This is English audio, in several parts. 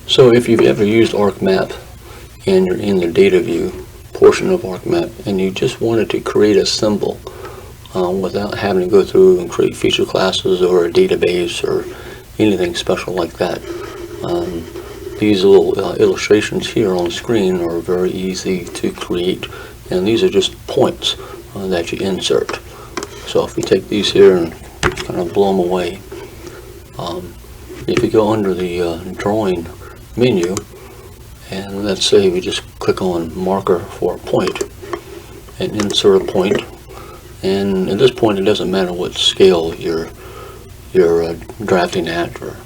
So if you've ever used ArcMap and you're in the data view portion of ArcMap and you just wanted to create a symbol without having to go through and create feature classes or a database or anything special like that, these little illustrations here on the screen are very easy to create, and these are just points that you insert. So if we take these here and kind of blow them away, if you go under the drawing menu, and let's say we just click on marker for a point and insert a point, and at this point it doesn't matter what scale you're drafting at, or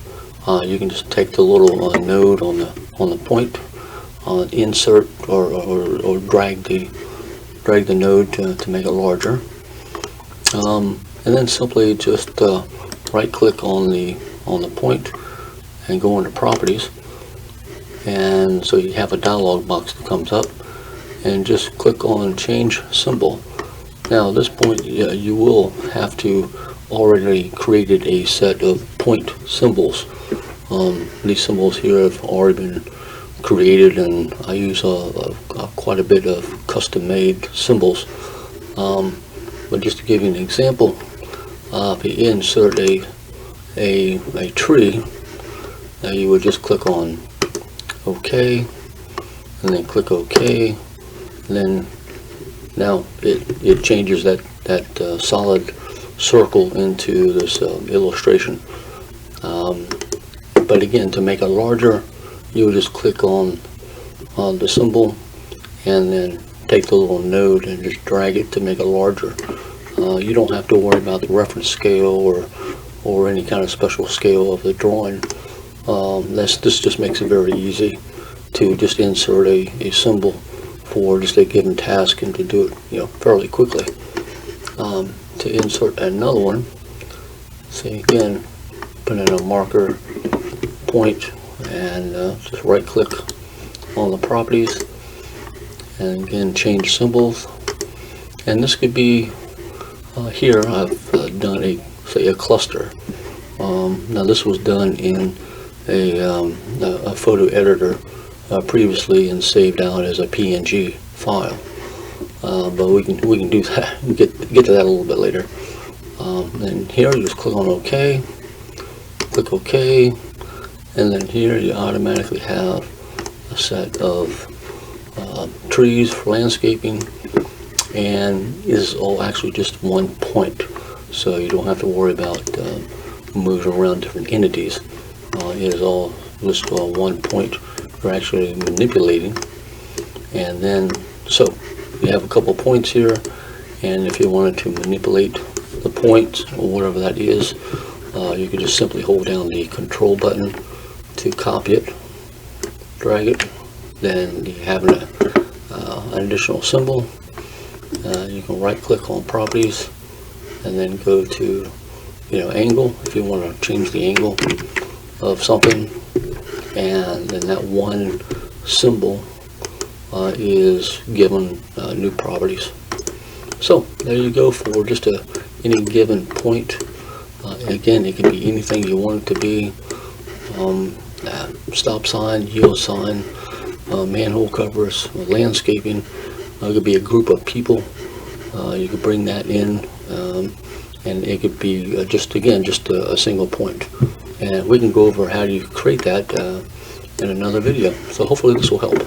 you can just take the little node on the point, insert or drag the node to make it larger, and then simply just right click on the point and go into properties, and so you have a dialog box that comes up, and just click on change symbol. Now at this point you will have to already created a set of point symbols. These symbols here have already been created, and I use quite a bit of custom made symbols, but just to give you an example, if you insert a tree, you would just click on OK, and then click OK, and then now it changes that solid circle into this illustration. But again, to make it larger, you would just click on the symbol and then take the little node and just drag it to make it larger. You don't have to worry about the reference scale or any kind of special scale of the drawing. This just makes it very easy to just insert a symbol for just a given task, and to do it fairly quickly. To insert another one, say again, put in a marker point, and just right click on the properties, and again change symbols. And this could be here I've done a cluster. Now this was done in a photo editor previously and saved out as a PNG file, but we can do that and get to that a little bit later. And here you just click on OK, click OK, and then here you automatically have a set of trees for landscaping, and this is all actually just one point, so you don't have to worry about moving around different entities. It is all just one point you're actually manipulating. And then so you have a couple points here, and if you wanted to manipulate the point or whatever that is, you could just simply hold down the control button to copy it, drag it, then you have an additional symbol. You can right click on properties and then go to angle if you want to change the angle of something, and then that one symbol is given new properties. So there you go for just any given point. Again, it can be anything you want it to be. Stop sign, yield sign, manhole covers, landscaping. It could be a group of people. You could bring that in, and it could be just a single point. And we can go over how you create that in another video. So hopefully this will help.